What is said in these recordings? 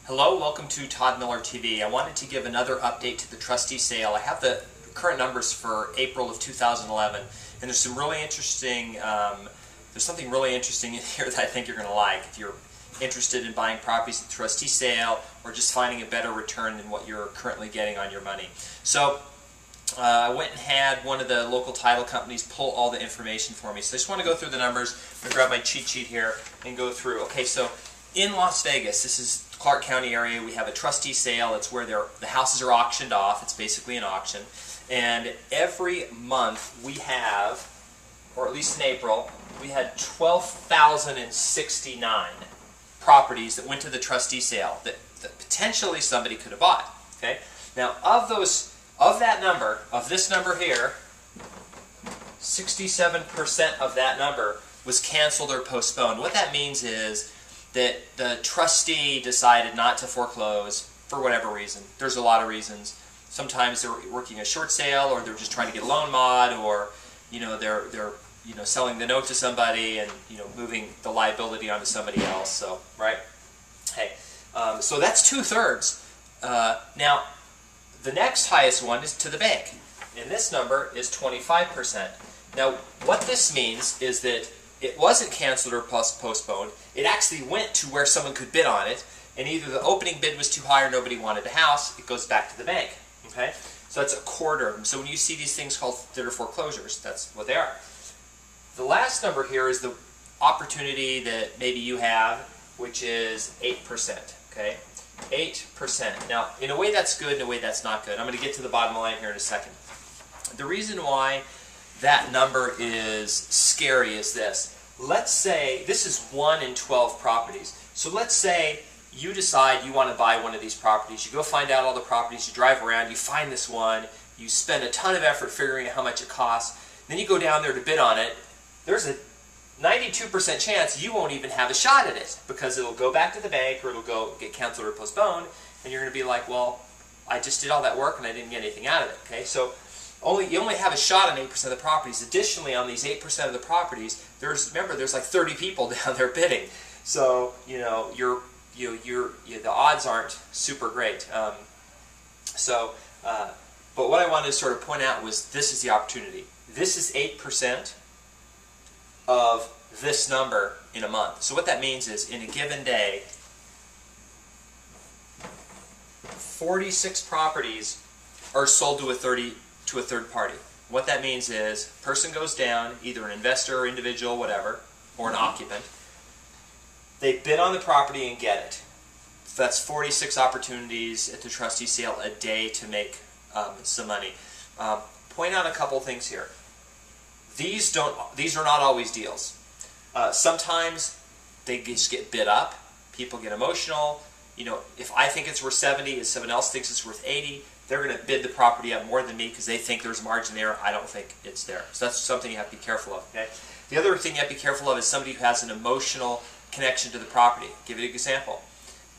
Hello, welcome to Todd Miller TV. I wanted to give another update to the trustee sale. I have the current numbers for April of 2011, and there's some really interesting, there's something really interesting in here that I think you're going to like if you're interested in buying properties at the trustee sale or just finding a better return than what you're currently getting on your money. So I went and had one of the local title companies pull all the information for me. So I just want to go through the numbers. I'm going to grab my cheat sheet here and go through. Okay, so in Las Vegas, this is Clark County area, we have a trustee sale. It's where the houses are auctioned off. It's basically an auction. And every month we have, or at least in April, we had 12,069 properties that went to the trustee sale that potentially somebody could have bought. Okay? Now of that number, of this number here, 67% of that number was canceled or postponed. What that means is that the trustee decided not to foreclose for whatever reason. There's a lot of reasons. Sometimes they're working a short sale, or they're just trying to get a loan mod, or they're selling the note to somebody and moving the liability onto somebody else. So right, hey, so that's 2/3. Now the next highest one is to the bank, and this number is 25%. Now what this means is that it wasn't canceled or postponed. It actually went to where someone could bid on it, and either the opening bid was too high or nobody wanted the house. It goes back to the bank. Okay, so that's a quarter. So when you see these things called that are foreclosures, that's what they are. The last number here is the opportunity that maybe you have, which is 8%. Okay, 8%. Now, in a way that's good, in a way that's not good. I'm going to get to the bottom line here in a second. The reason why that number is scary is this. Let's say this is 1 in 12 properties. So let's say you decide you want to buy one of these properties. You go find out all the properties, you drive around, you find this one, you spend a ton of effort figuring out how much it costs, then you go down there to bid on it. There's a 92% chance you won't even have a shot at it, because it'll go back to the bank, or it'll go get canceled or postponed, and you're going to be like, well, I just did all that work and I didn't get anything out of it. Okay, so you only have a shot on 8% of the properties. Additionally, on these 8% of the properties, remember there's like 30 people down there bidding. So the odds aren't super great. But what I wanted to sort of point out was this is the opportunity. This is 8% of this number in a month. So what that means is, in a given day, 46 properties are sold to a third party. What that means is, person goes down, either an investor or individual, whatever, or an occupant. They bid on the property and get it. So that's 46 opportunities at the trustee sale a day to make some money. Point out a couple things here. These are not always deals. Sometimes they just get bid up. People get emotional. If I think it's worth 70 and someone else thinks it's worth 80, they're going to bid the property up more than me because they think there's margin there. I don't think it's there. So that's something you have to be careful of. Okay? The other thing you have to be careful of is somebody who has an emotional connection to the property. I'll give you an example.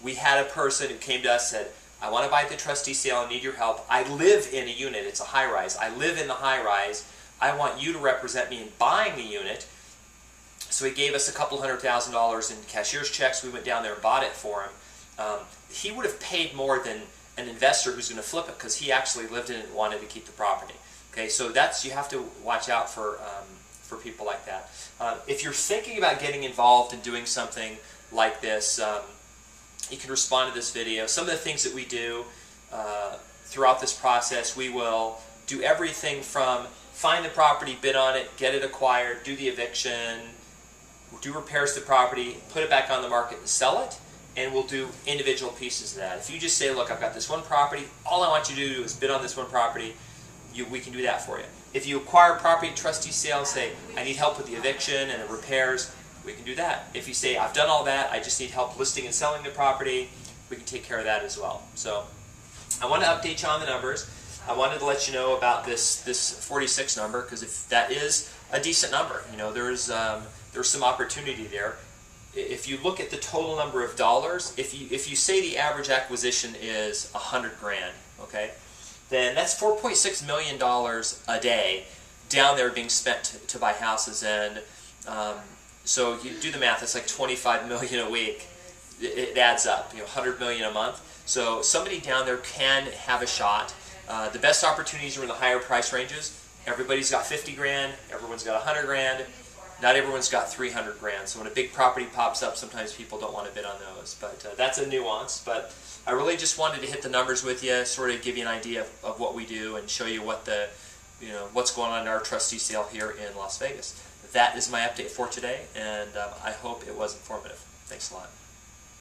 We had a person who came to us and said, I want to buy at the trustee sale. I need your help. I live in a unit. It's a high-rise. I live in the high-rise. I want you to represent me in buying the unit. So he gave us a couple $100,000 in cashier's checks. We went down there and bought it for him. He would have paid more than an investor who's going to flip it, because he actually lived in it and wanted to keep the property. Okay, so you have to watch out for people like that. If you're thinking about getting involved in doing something like this, you can respond to this video. Some of the things that we do throughout this process, we will do everything from find the property, bid on it, get it acquired, do the eviction, do repairs to the property, put it back on the market and sell it, and we'll do individual pieces of that. If you just say, look, I've got this one property, all I want you to do is bid on this one property, we can do that for you. If you acquire property at trustee sale and say, I need help with the eviction and the repairs, we can do that. If you say, I've done all that, I just need help listing and selling the property, we can take care of that as well. So I want to update you on the numbers. I wanted to let you know about this 46 number, because if that is a decent number, there's some opportunity there. If you look at the total number of dollars, if you say the average acquisition is $100,000, okay, then that's $4.6 million a day down there being spent to buy houses, and so you do the math. It's like $25 million a week. it adds up. 100 million a month. So somebody down there can have a shot. The best opportunities are in the higher price ranges. Everybody's got 50 grand. Everyone's got 100 grand. Not everyone's got 300 grand. So when a big property pops up, sometimes people don't want to bid on those. But that's a nuance. But I really just wanted to hit the numbers with you, sort of give you an idea of what we do and show you what what's going on in our trustee sale here in Las Vegas. That is my update for today, and I hope it was informative. Thanks a lot.